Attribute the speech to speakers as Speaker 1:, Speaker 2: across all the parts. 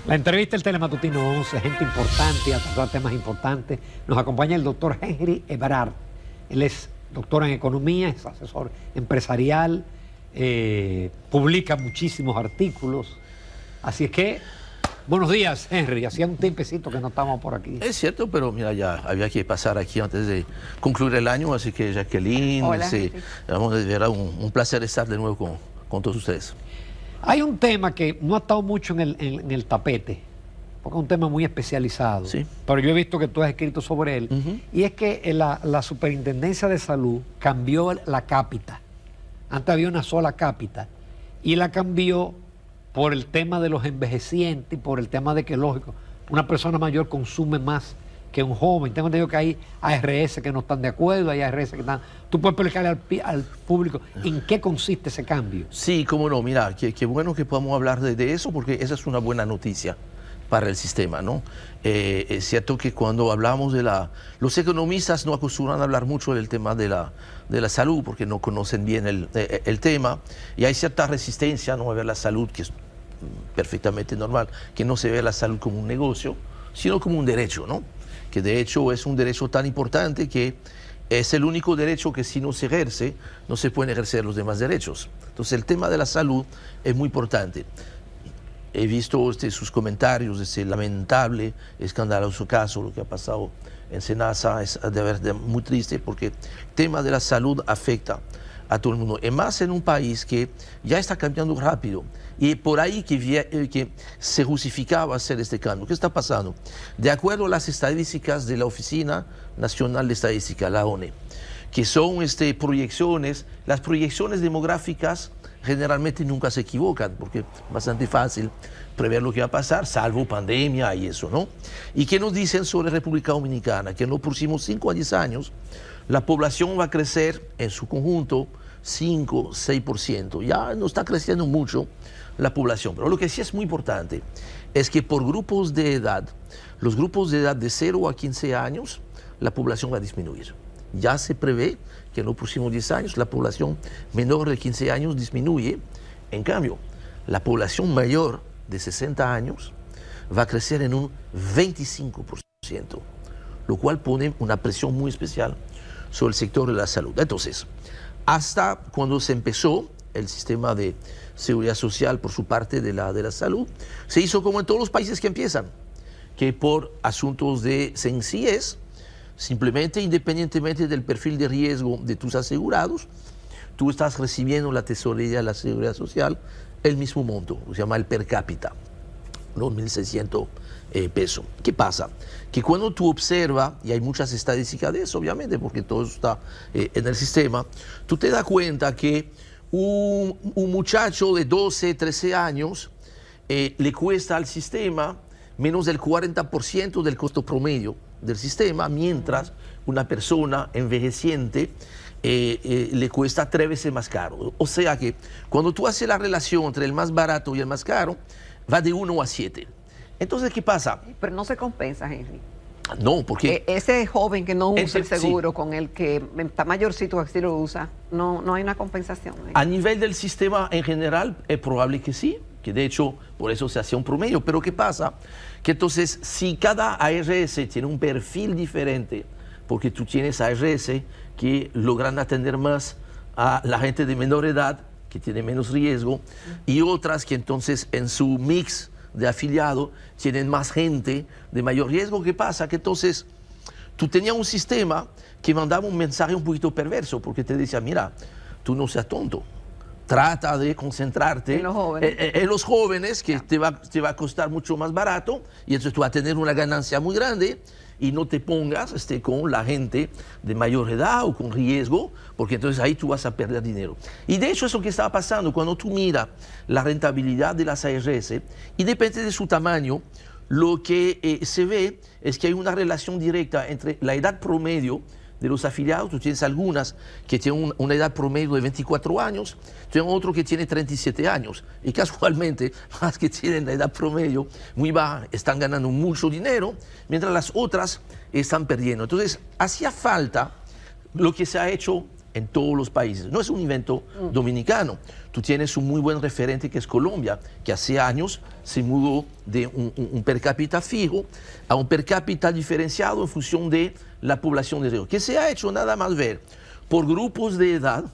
Speaker 1: La entrevista del Telematutino 11, gente importante, a tratar temas importantes. Nos acompaña el doctor Henry Ebrard. Él es doctor en economía, es asesor empresarial, publica muchísimos artículos. Así es que, buenos días, Henry. Hacía un tiempecito que no estábamos por aquí.
Speaker 2: Es cierto, pero mira, ya había que pasar aquí antes de concluir el año, así que Jacqueline,
Speaker 3: hola,
Speaker 2: sí, era un placer estar de nuevo con todos ustedes.
Speaker 1: Hay un tema que no ha estado mucho en el tapete, porque es un tema muy especializado,
Speaker 2: sí,
Speaker 1: pero yo he visto que tú has escrito sobre él, y es que la Superintendencia de Salud cambió la cápita. Antes había una sola cápita, y la cambió por el tema de los envejecientes y por el tema de que, lógico, una persona mayor consume más que un joven. Tengo entendido que hay ARS que no están de acuerdo, hay ARS que están... ¿Tú puedes explicarle al público en qué consiste ese cambio?
Speaker 2: Sí, cómo no, mira, qué bueno que podamos hablar de eso, porque esa es una buena noticia para el sistema, ¿no? Es cierto que cuando hablamos de los economistas no acostumbran a hablar mucho del tema de la salud, porque no conocen bien el tema, y hay cierta resistencia, ¿no?, a ver la salud, que es perfectamente normal, que no se ve la salud como un negocio, sino como un derecho, ¿no? Que de hecho es un derecho tan importante que es el único derecho que si no se ejerce, no se pueden ejercer los demás derechos. Entonces el tema de la salud es muy importante. He visto sus comentarios de ese lamentable, escandaloso caso, lo que ha pasado en Senasa, es de verdad muy triste porque el tema de la salud afecta a todo el mundo, y más en un país que ya está cambiando rápido, y por ahí que se justificaba hacer este cambio. ¿Qué está pasando? De acuerdo a las estadísticas de la Oficina Nacional de Estadística, la ONE, que son proyecciones, las proyecciones demográficas generalmente nunca se equivocan, porque es bastante fácil prever lo que va a pasar, salvo pandemia y eso, ¿no? ¿Y qué nos dicen sobre República Dominicana? Que en los próximos 5 a 10 años la población va a crecer en su conjunto 5, 6%. Ya no está creciendo mucho la población, pero lo que sí es muy importante es que por grupos de edad, los grupos de edad de 0 a 15 años, la población va a disminuir. Ya se prevé que en los próximos 10 años la población menor de 15 años disminuye. En cambio, la población mayor de 60 años va a crecer en un 25%, lo cual pone una presión muy especial sobre el sector de la salud. Entonces, hasta cuando se empezó el sistema de seguridad social por su parte de la salud, se hizo como en todos los países que empiezan, que por asuntos de sencillez, simplemente independientemente del perfil de riesgo de tus asegurados, tú estás recibiendo la tesorería de la seguridad social el mismo monto, se llama el per cápita, los 1.600 pesos. ¿Qué pasa? Que cuando tú observas, y hay muchas estadísticas de eso, obviamente, porque todo eso está en el sistema, tú te das cuenta que un muchacho de 12, 13 años le cuesta al sistema menos del 40% del costo promedio del sistema, mientras una persona envejeciente le cuesta 3 veces más caro. O sea que cuando tú haces la relación entre el más barato y el más caro, va de 1 a 7. Entonces, ¿qué pasa?
Speaker 3: Pero no se compensa, Henry.
Speaker 2: No, porque...
Speaker 3: Ese joven que no usa el seguro, sí, con el que está mayorcito que sí lo usa, no hay una compensación.
Speaker 2: A nivel del sistema en general, es probable que sí, que de hecho por eso se hacía un promedio. Pero ¿qué pasa? Que entonces, si cada ARS tiene un perfil diferente, porque tú tienes ARS que logran atender más a la gente de menor edad, que tiene menos riesgo, y otras que entonces en su mix de afiliado tienen más gente de mayor riesgo. ¿Qué pasa? Que entonces tú tenías un sistema que mandaba un mensaje un poquito perverso, porque te decía, mira, tú no seas tonto, trata de concentrarte en los jóvenes, que te va a costar mucho más barato, y entonces tú vas a tener una ganancia muy grande, y no te pongas con la gente de mayor edad o con riesgo, porque entonces ahí tú vas a perder dinero. Y de hecho eso que estaba pasando, cuando tú miras la rentabilidad de las ARS, independientemente de su tamaño, lo que se ve es que hay una relación directa entre la edad promedio de los afiliados. Tú tienes algunas que tienen una edad promedio de 24 años, tienes otro que tiene 37 años, y casualmente las que tienen la edad promedio muy baja están ganando mucho dinero, mientras las otras están perdiendo. Entonces hacía falta lo que se ha hecho en todos los países. No es un invento dominicano. Tú tienes un muy buen referente que es Colombia, que hace años se mudó de un per cápita fijo a un per cápita diferenciado en función de la población de riesgo. ¿Qué se ha hecho? Nada más ver por grupos de edad,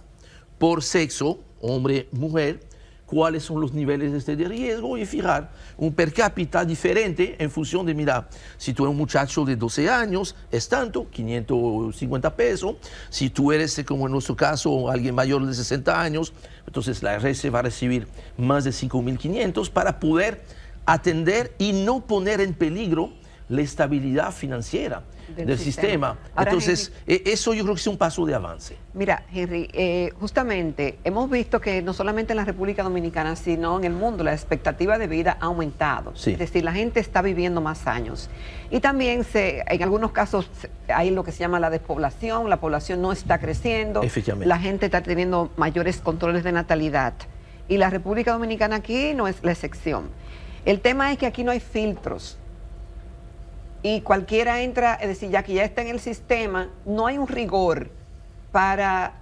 Speaker 2: por sexo, hombre, mujer, cuáles son los niveles de riesgo y fijar un per cápita diferente en función de, mira, si tú eres un muchacho de 12 años, es tanto, 550 pesos. Si tú eres, como en nuestro caso, alguien mayor de 60 años, entonces la ARS va a recibir más de 5.500 para poder atender y no poner en peligro la estabilidad financiera del sistema.
Speaker 3: Ahora,
Speaker 2: entonces,
Speaker 3: Henry,
Speaker 2: eso yo creo que es un paso de avance.
Speaker 3: Mira, Henry, justamente hemos visto que no solamente en la República Dominicana, sino en el mundo, la expectativa de vida ha aumentado.
Speaker 2: Sí.
Speaker 3: Es decir, la gente está viviendo más años. Y también en algunos casos hay lo que se llama la despoblación, la población no está creciendo,
Speaker 2: Efectivamente.
Speaker 3: la gente está teniendo mayores controles de natalidad. Y la República Dominicana aquí no es la excepción. El tema es que aquí no hay filtros. Y cualquiera entra, es decir, ya que ya está en el sistema, no hay un rigor para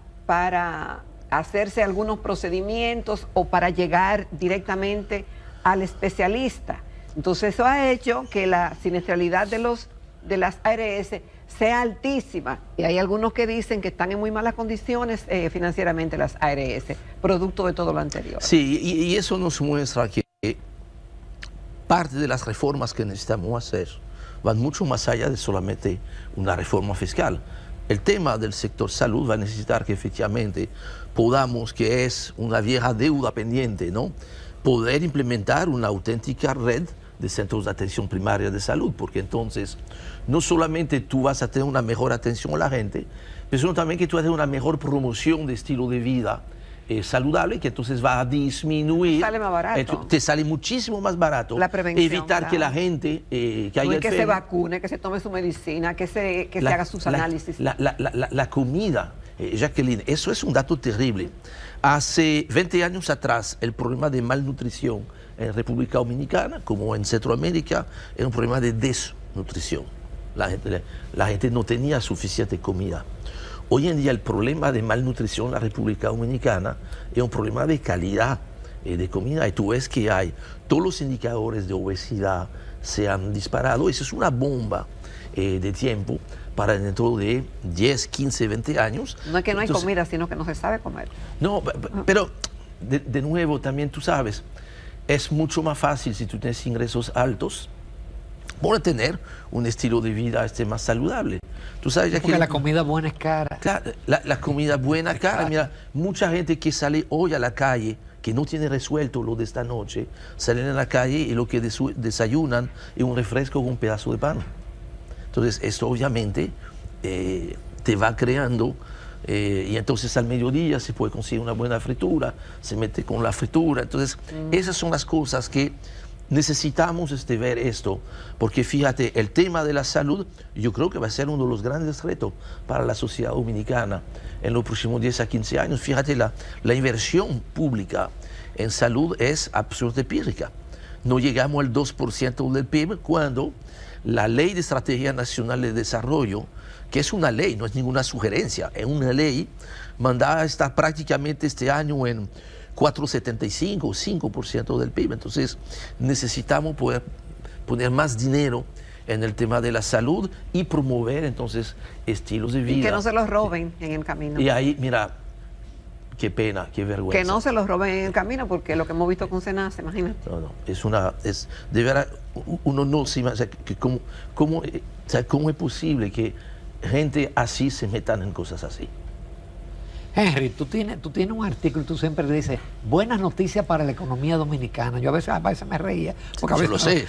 Speaker 3: hacerse algunos procedimientos o para llegar directamente al especialista. Entonces eso ha hecho que la siniestralidad de las ARS sea altísima. Y hay algunos que dicen que están en muy malas condiciones financieramente las ARS, producto de todo lo anterior.
Speaker 2: Sí, y eso nos muestra que parte de las reformas que necesitamos hacer van mucho más allá de solamente una reforma fiscal. El tema del sector salud va a necesitar que efectivamente podamos, que es una vieja deuda pendiente, ¿no?, poder implementar una auténtica red de centros de atención primaria de salud, porque entonces no solamente tú vas a tener una mejor atención a la gente, pero sino también que tú vas a tener una mejor promoción de estilo de vida saludable, que entonces va a disminuir.
Speaker 3: Sale más barato.
Speaker 2: Te sale muchísimo más barato.
Speaker 3: La prevención,
Speaker 2: evitar
Speaker 3: claro,
Speaker 2: que la gente que haya
Speaker 3: que se vacune, que se tome su medicina, que se haga sus análisis.
Speaker 2: La comida, Jacqueline, eso es un dato terrible. Hace 20 años atrás, el problema de malnutrición en República Dominicana, como en Centroamérica, era un problema de desnutrición. La gente no tenía suficiente comida. Hoy en día el problema de malnutrición en la República Dominicana es un problema de calidad de comida. Y tú ves que todos los indicadores de obesidad se han disparado. Eso es una bomba de tiempo para dentro de 10, 15, 20 años.
Speaker 3: No es que no hay comida, sino que no se sabe comer.
Speaker 2: No, pero de nuevo también tú sabes, es mucho más fácil si tú tienes ingresos altos por tener un estilo de vida más saludable. Tú sabes,
Speaker 1: porque la comida buena es cara.
Speaker 2: Claro, la comida buena es cara. Mira, mucha gente que sale hoy a la calle, que no tiene resuelto lo de esta noche, salen a la calle y lo que desayunan es un refresco con un pedazo de pan. Entonces, esto obviamente te va creando, y entonces al mediodía se puede conseguir una buena fritura, se mete con la fritura. Entonces, esas son las cosas que necesitamos ver esto, porque fíjate, el tema de la salud yo creo que va a ser uno de los grandes retos para la sociedad dominicana en los próximos 10 a 15 años. Fíjate, la inversión pública en salud es absolutamente pírrica. No llegamos al 2% del PIB cuando la Ley de Estrategia Nacional de Desarrollo, que es una ley, no es ninguna sugerencia, es una ley, mandada a estar prácticamente este año en 4,75 o 5% del PIB. Entonces necesitamos poder poner más dinero en el tema de la salud y promover entonces estilos de vida.
Speaker 3: Y que no se los roben en el camino.
Speaker 2: Y ahí, mira, qué pena, qué vergüenza.
Speaker 3: Que no se los roben en el camino, porque lo que hemos visto con Senasa, imagínate.
Speaker 2: No, es de verdad, uno no se imagina, ¿cómo es posible que gente así se metan en cosas así?
Speaker 1: Henry, tú tienes un artículo y tú siempre dices buenas noticias para la economía dominicana. Yo a veces me reía, porque a veces
Speaker 2: lo sé.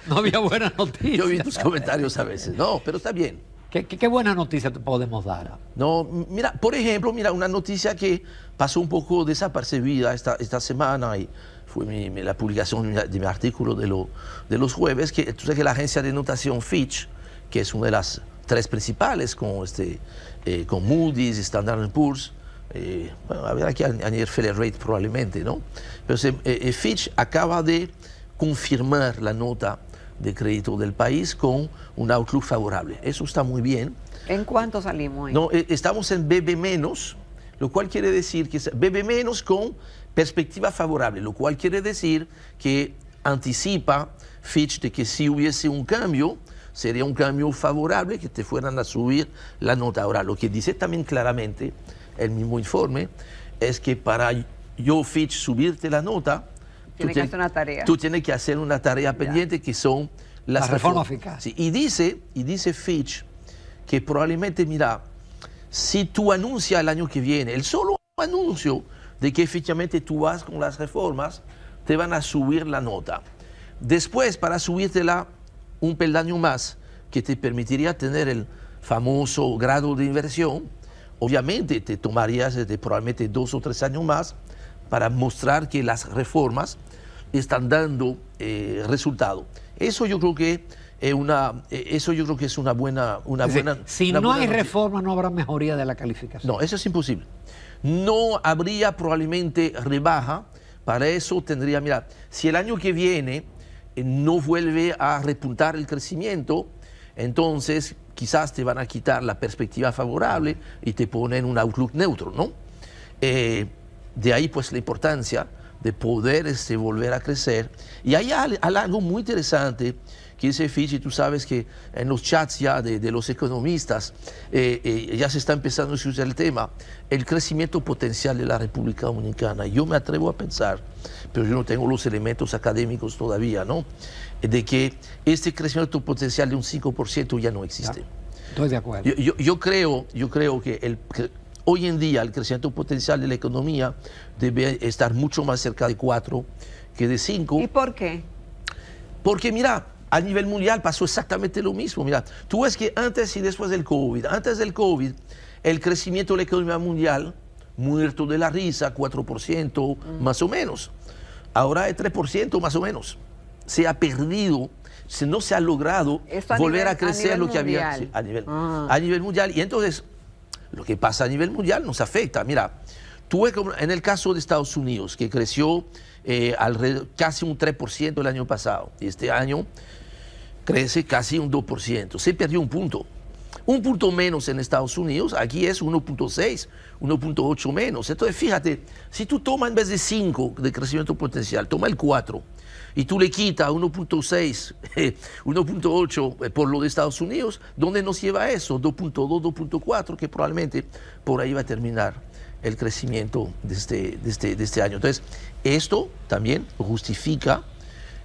Speaker 1: No había buenas noticias.
Speaker 2: Yo vi tus comentarios a veces. No, pero está bien.
Speaker 1: ¿Qué buenas noticias te podemos dar?
Speaker 2: No, mira, por ejemplo, una noticia que pasó un poco desapercibida esta semana y fue la publicación de mi artículo de los jueves, que tú sabes que la agencia de notación Fitch, que es una de las 3 principales con Moody's, Standard & Poor's, habrá que añadir Feller Rate probablemente, ¿no? Pero Fitch acaba de confirmar la nota de crédito del país con un outlook favorable. Eso está muy bien.
Speaker 3: ¿En cuánto salimos ahí?
Speaker 2: No, estamos en BB menos, lo cual quiere decir que BB menos con perspectiva favorable, lo cual quiere decir que anticipa Fitch de que si hubiese un cambio, sería un cambio favorable, que te fueran a subir la nota. Ahora, lo que dice también claramente el mismo informe es que para yo, Fitch, subirte la nota,
Speaker 3: Tiene que hacer una tarea.
Speaker 2: tú tienes que hacer una tarea pendiente que son las
Speaker 1: reformas eficaces.
Speaker 2: Sí, y dice Fitch que probablemente, mira, si tú anuncias el año que viene, el solo anuncio de que efectivamente tú vas con las reformas, te van a subir la nota. Después, para subírtela un peldaño más, que te permitiría tener el famoso grado de inversión, obviamente te tomarías probablemente 2 o 3 años más para mostrar que las reformas están dando resultado. Eso yo creo que es una buena
Speaker 1: si no hay reforma, no habrá mejoría de la calificación.
Speaker 2: No, eso es imposible. No habría probablemente rebaja. Para eso tendría, mira, si el año que viene no vuelve a repuntar el crecimiento, entonces quizás te van a quitar la perspectiva favorable y te ponen un outlook neutro, ¿no? De ahí pues la importancia de poder volver a crecer. Y hay algo muy interesante que dice Fitch, y tú sabes que en los chats ya de los economistas ya se está empezando a discutir el tema, el crecimiento potencial de la República Dominicana. Yo me atrevo a pensar, pero yo no tengo los elementos académicos todavía, ¿no?, de que este crecimiento potencial de un 5% ya no existe.
Speaker 1: Ya, estoy de acuerdo.
Speaker 2: Yo creo que hoy en día el crecimiento potencial de la economía debe estar mucho más cerca de 4 que de 5.
Speaker 3: ¿Y por qué?
Speaker 2: Porque mira, a nivel mundial pasó exactamente lo mismo. Mira, tú ves que antes y después del COVID, el crecimiento de la economía mundial, muerto de la risa, 4% más o menos. Ahora es 3% más o menos. Se ha perdido, no se ha logrado volver a crecer lo que había a nivel mundial. Y entonces, lo que pasa a nivel mundial nos afecta. Mira, tú ves como en el caso de Estados Unidos, que creció casi un 3% el año pasado, y este año crece casi un 2%. Se perdió un punto menos en Estados Unidos, aquí es 1.6, 1.8 menos. Entonces, fíjate, si tú tomas en vez de 5 de crecimiento potencial, toma el 4, y tú le quitas 1.6, 1.8 por lo de Estados Unidos, ¿dónde nos lleva eso? 2.2, 2.4, que probablemente por ahí va a terminar el crecimiento de este año. Entonces, esto también justifica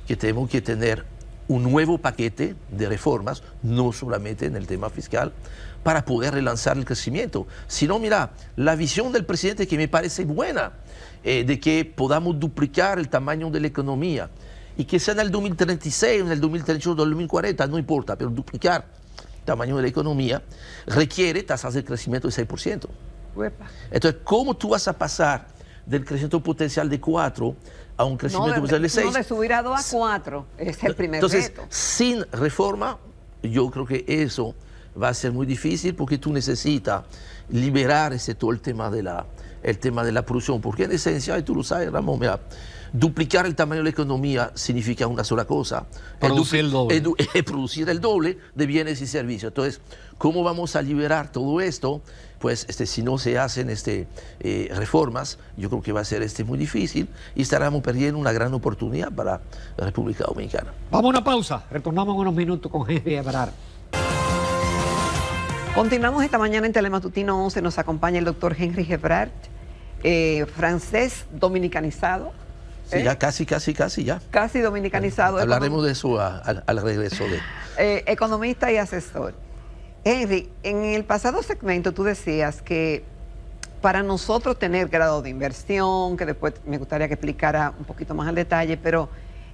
Speaker 2: que tenemos que tener un nuevo paquete de reformas, no solamente en el tema fiscal, para poder relanzar el crecimiento. Sino, mira, la visión del presidente, que me parece buena, de que podamos duplicar el tamaño de la economía, y que sea en el 2036, en el 2038, 2040, no importa, pero duplicar el tamaño de la economía requiere tasas de crecimiento de 6%.
Speaker 3: Uepa.
Speaker 2: Entonces, ¿cómo tú vas a pasar del crecimiento potencial de 4 a un crecimiento potencial de 6?
Speaker 3: No, de subir a 2 a 4, es el primer
Speaker 2: Entonces,
Speaker 3: reto.
Speaker 2: sin reforma, yo creo que eso va a ser muy difícil, porque tú necesitas liberar todo el tema de la producción, porque en esencia, y tú lo sabes, Ramón, mira, duplicar el tamaño de la economía significa una sola cosa:
Speaker 1: producir el doble.
Speaker 2: Producir el doble de bienes y servicios. Entonces, ¿cómo vamos a liberar todo esto? Pues si no se hacen reformas, yo creo que va a ser muy difícil, y estaremos perdiendo una gran oportunidad para la República Dominicana.
Speaker 1: Vamos a una pausa, retornamos en unos minutos con Henry Ebrard.
Speaker 3: Continuamos esta mañana en Telematutino 11, nos acompaña el doctor Henry Ebrard, francés dominicanizado.
Speaker 2: Sí, ya casi ya.
Speaker 3: Casi dominicanizado.
Speaker 2: Hablaremos de eso al regreso de...
Speaker 3: economista y asesor. Henry, en el pasado segmento tú decías que para nosotros tener grado de inversión, que después me gustaría que explicara un poquito más al detalle, pero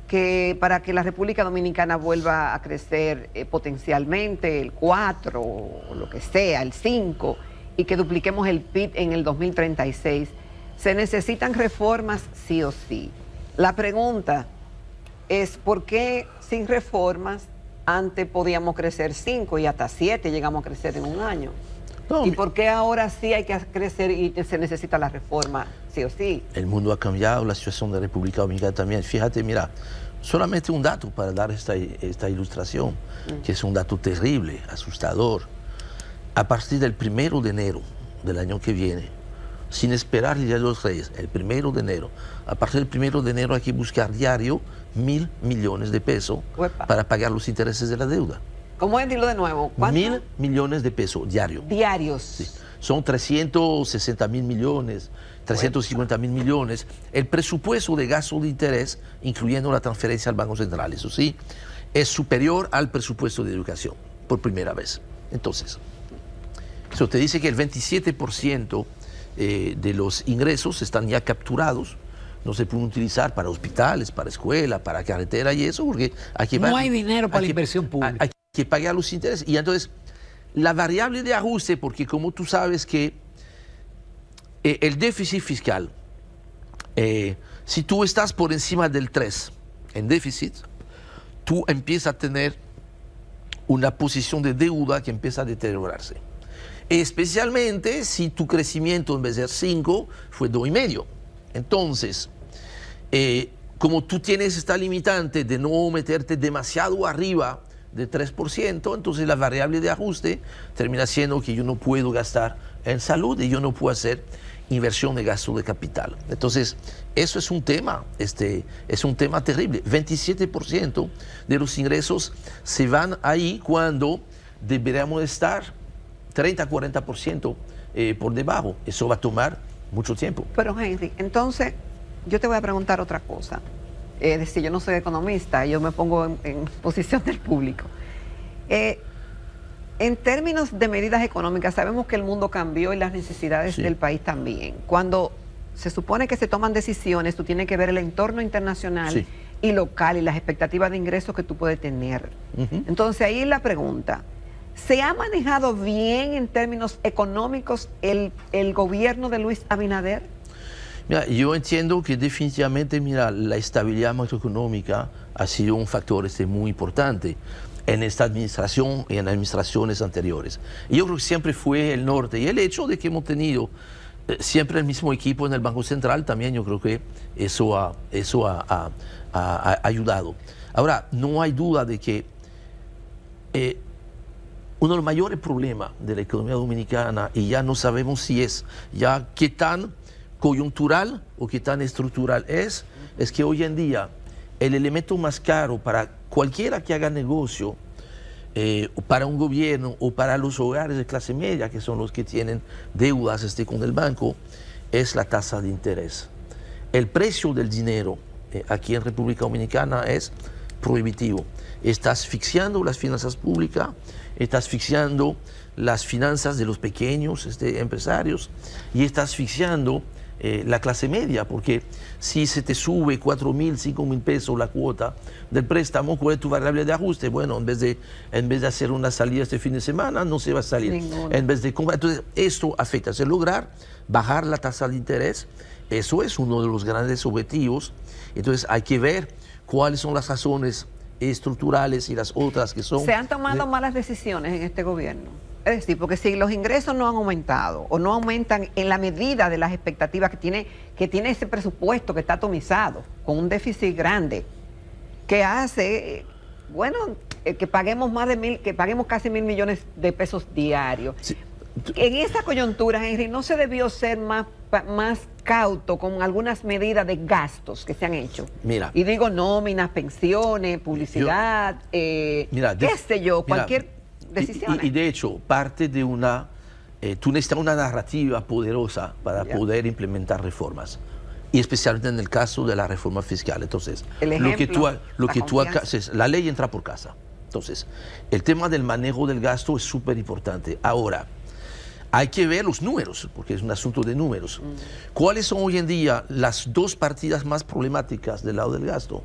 Speaker 3: que para que la República Dominicana vuelva a crecer potencialmente el 4 o lo que sea, el 5, y que dupliquemos el PIB en el 2036, se necesitan reformas sí o sí. La pregunta es, ¿por qué sin reformas antes podíamos crecer 5 y hasta 7 llegamos a crecer en un año?
Speaker 2: No,
Speaker 3: ¿Y por qué ahora sí hay que crecer y se necesita la reforma sí o sí?
Speaker 2: El mundo ha cambiado, la situación de la República Dominicana también. Fíjate, mira, Solamente un dato para dar esta ilustración, que es un dato terrible, asustador. A partir del 1 de enero del año que viene, sin esperar el Día de los Reyes, el 1 de enero, a partir del 1 de enero hay que buscar diario 1.000 millones de pesos para pagar los intereses de la deuda.
Speaker 3: ¿Cómo es? Dilo de nuevo. ¿Cuánto?
Speaker 2: 1.000 millones de pesos diario.
Speaker 3: Diarios.
Speaker 2: Sí. Son 360.000 millones, 350.000 millones. El presupuesto de gasto de interés, incluyendo la transferencia al Banco Central, eso sí, es superior al presupuesto de educación, por primera vez. Entonces, eso te dice que el 27% de los ingresos están ya capturados, no se pueden utilizar para hospitales, para escuela, para carretera y eso, porque
Speaker 1: no hay dinero para la inversión pública.
Speaker 2: Hay que pagar los intereses. Y entonces, la variable de ajuste, porque como tú sabes que el déficit fiscal, si tú estás por encima del 3 en déficit, tú empiezas a tener una posición de deuda que empieza a deteriorarse. Especialmente si tu crecimiento en vez de ser 5 fue 2,5. Entonces, como tú tienes esta limitante de no meterte demasiado arriba de 3%, entonces la variable de ajuste termina siendo que yo no puedo gastar en salud y yo no puedo hacer inversión de gasto de capital. Entonces, eso es un tema, es un tema terrible. 27% de los ingresos se van ahí cuando deberíamos estar 30-40% por debajo. Eso va a tomar mucho tiempo.
Speaker 3: Pero Henry, entonces yo te voy a preguntar otra cosa. Es decir, yo no soy economista, yo me pongo en posición del público. En términos de medidas económicas, sabemos que el mundo cambió y las necesidades del país también. Cuando se supone que se toman decisiones, tú tienes que ver el entorno internacional y local y las expectativas de ingresos que tú puedes tener. Entonces ahí la pregunta, ¿se ha manejado bien en términos económicos el gobierno de Luis Abinader?
Speaker 2: Mira, yo entiendo que definitivamente, la estabilidad macroeconómica ha sido un factor muy importante en esta administración y en administraciones anteriores. Y yo creo que siempre fue el norte. Y el hecho de que hemos tenido siempre el mismo equipo en el Banco Central, también yo creo que eso ha ayudado. Ahora, no hay duda de que uno de los mayores problemas de la economía dominicana, y ya no sabemos si es ya qué tan coyuntural o qué tan estructural es que hoy en día el elemento más caro para cualquiera que haga negocio, para un gobierno o para los hogares de clase media, que son los que tienen deudas con el banco, es la tasa de interés. El precio del dinero aquí en República Dominicana es prohibitivo. Está asfixiando las finanzas públicas, está asfixiando las finanzas de los pequeños empresarios y está asfixiando la clase media, porque si se te sube 4.000, 5.000 pesos la cuota del préstamo, ¿cuál es tu variable de ajuste? Bueno, en vez de hacer una salida este fin de semana, no se va a salir.
Speaker 3: Ninguna.
Speaker 2: En vez de comprar. Entonces, esto afecta. Es lograr bajar la tasa de interés. Eso es uno de los grandes objetivos. Entonces, hay que ver cuáles son las razones estructurales y las otras que son...
Speaker 3: ¿Se han tomado malas decisiones en este gobierno? Es decir, porque si los ingresos no han aumentado o no aumentan en la medida de las expectativas que tiene ese presupuesto que está atomizado, con un déficit grande, que hace, bueno, que paguemos casi 1.000 millones de pesos diarios. Sí. En esa coyuntura, Henry, ¿no se debió ser más cauto con algunas medidas de gastos que se han hecho?
Speaker 2: Mira,
Speaker 3: y digo nóminas, pensiones, publicidad, qué sé yo, cualquier decisión.
Speaker 2: Y de hecho, parte de tú necesitas una narrativa poderosa para poder implementar reformas. Y especialmente en el caso de la reforma fiscal. Entonces, la ley entra por casa. Entonces, el tema del manejo del gasto es súper importante. Ahora, hay que ver los números, porque es un asunto de números. ¿Cuáles son hoy en día las dos partidas más problemáticas del lado del gasto?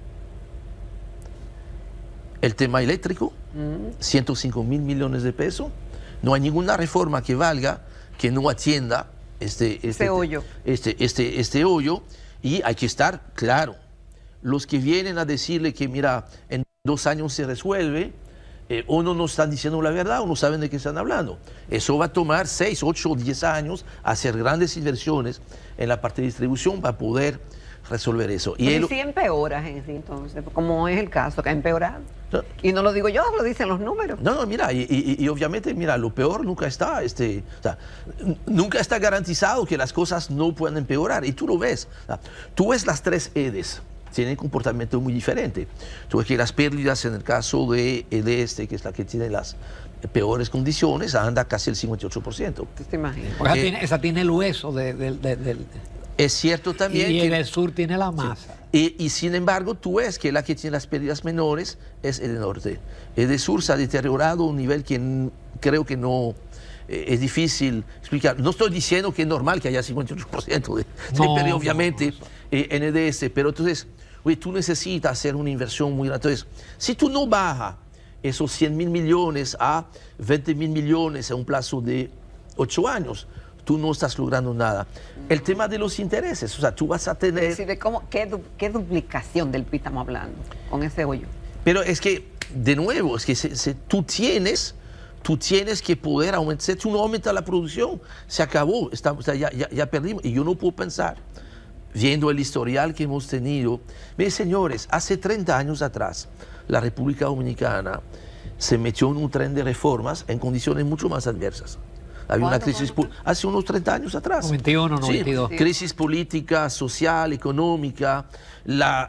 Speaker 2: El tema eléctrico, 105.000 millones de pesos. No hay ninguna reforma que valga que no atienda este hoyo. Este hoyo. Y hay que estar claro. Los que vienen a decirle que, mira, en 2 años se resuelve, o no nos están diciendo la verdad o no saben de qué están hablando. Eso va a tomar 6, 8 o 10 años hacer grandes inversiones en la parte de distribución para poder resolver eso.
Speaker 3: Y si empeora, entonces, como es el caso, que ha empeorado.
Speaker 2: No.
Speaker 3: Y no lo digo yo, lo dicen los números.
Speaker 2: No, mira, y obviamente, mira, lo peor nunca está, o sea, nunca está garantizado que las cosas no puedan empeorar. Y tú lo ves. O sea, tú ves las 3 EDES, tienen comportamiento muy diferente. Tú ves que las pérdidas en el caso de EDE, que es la que tiene las peores condiciones, anda casi el 58%.
Speaker 3: ¿Te imaginas?
Speaker 1: Esa tiene el hueso del...
Speaker 2: Es cierto también
Speaker 1: y
Speaker 2: que
Speaker 1: en el sur tiene la masa.
Speaker 2: Sí. Y sin embargo, tú ves que la que tiene las pérdidas menores es el norte. El de sur se ha deteriorado a un nivel que creo que no es difícil explicar. No estoy diciendo que es normal que haya 58% de pérdida, obviamente, en EDS, pero entonces, oye, tú necesitas hacer una inversión muy grande. Entonces, si tú no bajas esos 100.000 millones a 20.000 millones en un plazo de 8 años, tú no estás logrando nada. El tema de los intereses, o sea, tú vas a tener...
Speaker 3: Sí, ¿qué duplicación del PIB estamos hablando con ese hoyo?
Speaker 2: Pero es que, de nuevo, es que tú tienes que poder aumentar. Si tú no aumentas la producción, se acabó, ya perdimos. Y yo no puedo pensar, viendo el historial que hemos tenido, miren, señores, hace 30 años atrás, la República Dominicana se metió en un tren de reformas en condiciones mucho más adversas. Había una crisis hace unos 30 años atrás.
Speaker 1: 91, 92.
Speaker 2: Sí, crisis política, social, económica. La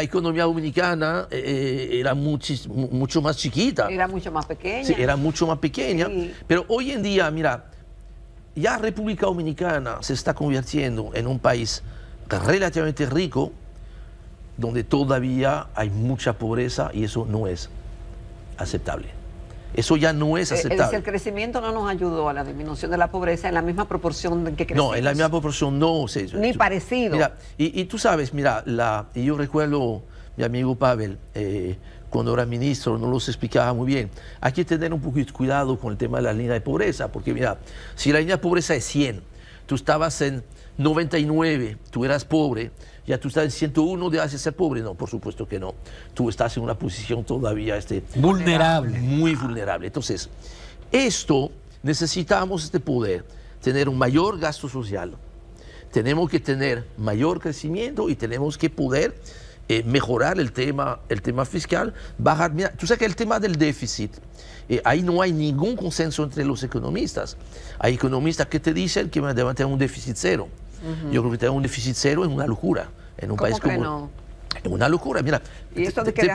Speaker 2: economía dominicana era mucho más chiquita.
Speaker 3: Era mucho más pequeña.
Speaker 2: Sí, era mucho más pequeña.
Speaker 3: Sí.
Speaker 2: Pero hoy en día, mira, ya República Dominicana se está convirtiendo en un país relativamente rico, donde todavía hay mucha pobreza y eso no es aceptable. Eso ya no es aceptable.
Speaker 3: El crecimiento no nos ayudó a la disminución de la pobreza en la misma proporción en que crecimos.
Speaker 2: No, en la misma proporción no.
Speaker 3: Ni parecido.
Speaker 2: Mira, y tú sabes, mira, y yo recuerdo, mi amigo Pavel, cuando era ministro, no los explicaba muy bien. Hay que tener un poquito de cuidado con el tema de la línea de pobreza, porque mira, si la línea de pobreza es 100, tú estabas en 99, tú eras pobre, ya tú estás en 101, debes de ser pobre. No, por supuesto que no. Tú estás en una posición todavía
Speaker 1: vulnerable.
Speaker 2: Muy vulnerable. Entonces, necesitamos este poder, tener un mayor gasto social, tenemos que tener mayor crecimiento y tenemos que poder mejorar el tema fiscal, bajar. Mira, tú sabes que el tema del déficit, ahí no hay ningún consenso entre los economistas. Hay economistas que te dicen que deben tener un déficit cero. Yo creo que tener un déficit cero es una locura. En un país como...
Speaker 3: no?
Speaker 2: Es una locura, mira.
Speaker 3: Y esto de que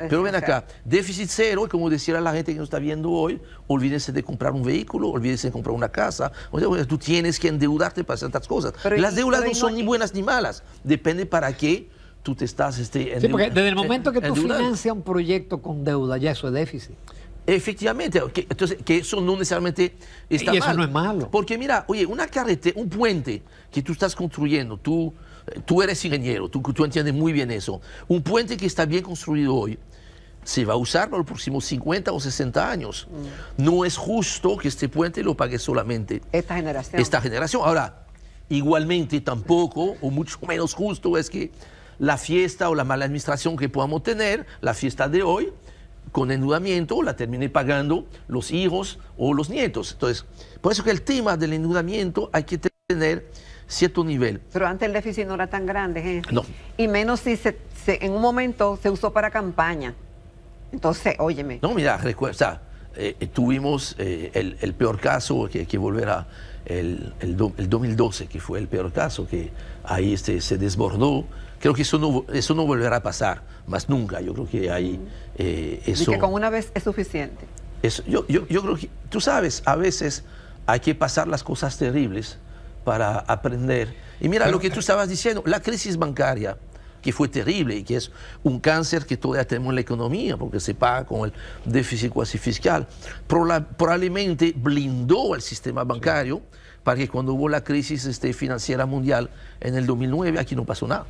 Speaker 2: pero ven acá, déficit cero, es como decir a la gente que nos está viendo hoy, olvídense de comprar un vehículo, olvídense de comprar una casa. O sea, tú tienes que endeudarte para hacer tantas cosas. Las deudas no son ni buenas ni malas, depende para qué tú te estás endeudando.
Speaker 1: Sí, porque desde el momento que tú financias un proyecto con deuda, ya eso es déficit.
Speaker 2: Efectivamente, entonces que eso no necesariamente está mal.
Speaker 1: Y eso no es malo.
Speaker 2: Porque mira, oye, una carretera, un puente que tú estás construyendo, tú eres ingeniero, tú entiendes muy bien eso. Un puente que está bien construido hoy se va a usar para los próximos 50 o 60 años. No es justo que este puente lo pague solamente
Speaker 3: esta generación.
Speaker 2: Ahora, igualmente tampoco, o mucho menos justo, es que la fiesta o la mala administración que podamos tener, la fiesta de hoy, con endeudamiento la termine pagando los hijos o los nietos. Entonces, por eso que el tema del endeudamiento hay que tener cierto nivel.
Speaker 3: Pero antes el déficit no era tan grande, Henry.
Speaker 2: No.
Speaker 3: Y menos si en un momento se usó para campaña. Entonces, óyeme.
Speaker 2: No, mira, recuerda, tuvimos el peor caso, que volver a el 2012, que fue el peor caso, que ahí se desbordó. Creo que eso no volverá a pasar, más nunca. Yo creo que ahí eso...
Speaker 3: Y que con una vez es suficiente.
Speaker 2: Yo creo que, tú sabes, a veces hay que pasar las cosas terribles para aprender. Y mira lo que tú estabas diciendo, la crisis bancaria, que fue terrible y que es un cáncer que todavía tenemos en la economía, porque se paga con el déficit cuasi fiscal, probablemente blindó al sistema bancario para que cuando hubo la crisis financiera mundial en el 2009, aquí no pasó nada.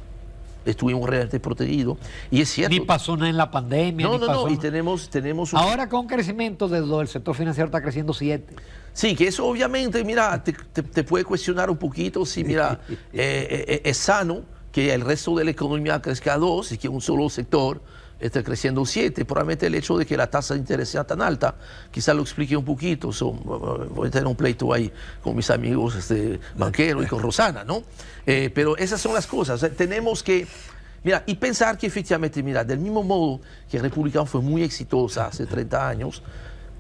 Speaker 2: Estuvimos realmente protegidos. Y es cierto.
Speaker 1: Ni pasó nada en la pandemia.
Speaker 2: No. Y tenemos
Speaker 1: Ahora con crecimiento del sector financiero está creciendo 7.
Speaker 2: Sí, que eso obviamente, mira, te puede cuestionar un poquito si, mira, es sano que el resto de la economía crezca a 2 y que un solo sector está creciendo 7%. Probablemente el hecho de que la tasa de interés sea tan alta, quizá lo explique un poquito. Voy a tener un pleito ahí con mis amigos banqueros y con Rosana, ¿no? Pero esas son las cosas. Tenemos que, mira, y pensar que efectivamente, mira, del mismo modo que República fue muy exitosa hace 30 años,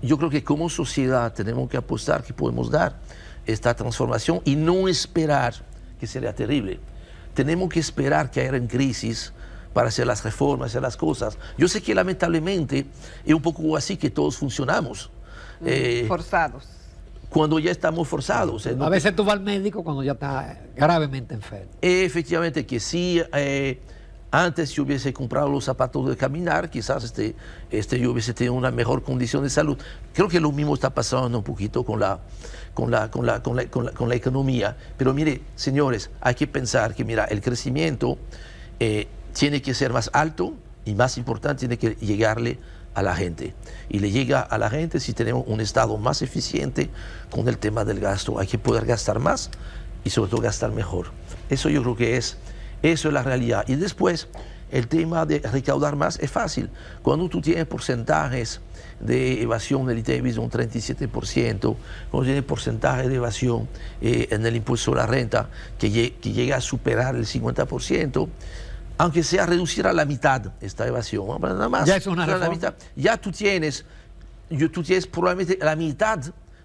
Speaker 2: yo creo que como sociedad tenemos que apostar que podemos dar esta transformación y no esperar que sea terrible. Tenemos que esperar que haya en crisis para hacer las reformas, hacer las cosas. Yo sé que lamentablemente es un poco así que todos funcionamos.
Speaker 3: Forzados.
Speaker 2: Cuando ya estamos forzados.
Speaker 1: A veces tú vas al médico cuando ya está gravemente enfermo.
Speaker 2: Efectivamente que sí. Antes yo hubiese comprado los zapatos de caminar, quizás yo hubiese tenido una mejor condición de salud. Creo que lo mismo está pasando un poquito con la economía. Pero mire, señores, hay que pensar que mira, el crecimiento tiene que ser más alto y más importante, tiene que llegarle a la gente. Y le llega a la gente si tenemos un Estado más eficiente con el tema del gasto. Hay que poder gastar más y sobre todo gastar mejor. Eso yo creo que eso es la realidad. Y después, el tema de recaudar más es fácil. Cuando tú tienes porcentajes de evasión del ITEVIS de un 37%, cuando tienes porcentaje de evasión en el impuesto a la renta que llega a superar el 50%, aunque sea reducir a la mitad esta evasión, nada más.
Speaker 1: Ya es una reforma.
Speaker 2: La mitad, ya tú tienes probablemente la mitad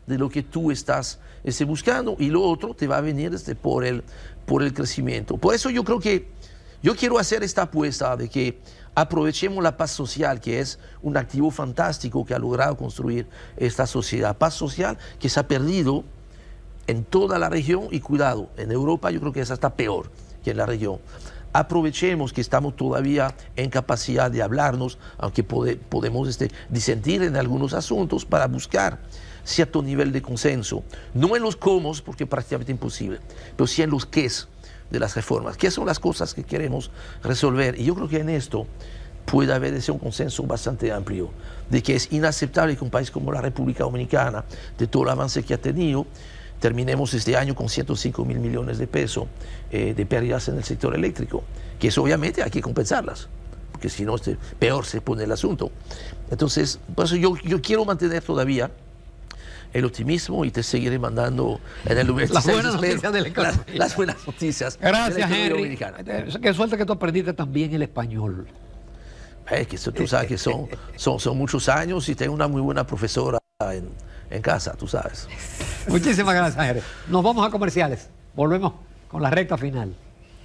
Speaker 2: de lo que tú estás buscando y lo otro te va a venir por el crecimiento. Por eso yo creo que yo quiero hacer esta apuesta de que aprovechemos la paz social, que es un activo fantástico que ha logrado construir esta sociedad. Paz social que se ha perdido en toda la región y cuidado, en Europa yo creo que esa está peor que en la región. Aprovechemos que estamos todavía en capacidad de hablarnos, aunque podemos disentir en algunos asuntos para buscar cierto nivel de consenso. No en los cómo, porque es prácticamente imposible, pero sí en los qués de las reformas. ¿Qué son las cosas que queremos resolver? Y yo creo que en esto puede haber un consenso bastante amplio de que es inaceptable que un país como la República Dominicana, de todo el avance que ha tenido, terminemos este año con 105.000 millones de pesos de pérdidas en el sector eléctrico, que eso obviamente hay que compensarlas, porque si no peor se pone el asunto. Entonces, por eso yo quiero mantener todavía el optimismo y te seguiré mandando en el
Speaker 1: las buenas noticias de la economía.
Speaker 2: Las buenas noticias.
Speaker 1: Gracias, Henry. Qué suerte que tú aprendiste también el español.
Speaker 2: Que tú sabes que son muchos años y tengo una muy buena profesora en casa, tú sabes.
Speaker 1: Muchísimas gracias, Henry. Nos vamos a comerciales. Volvemos con la recta final.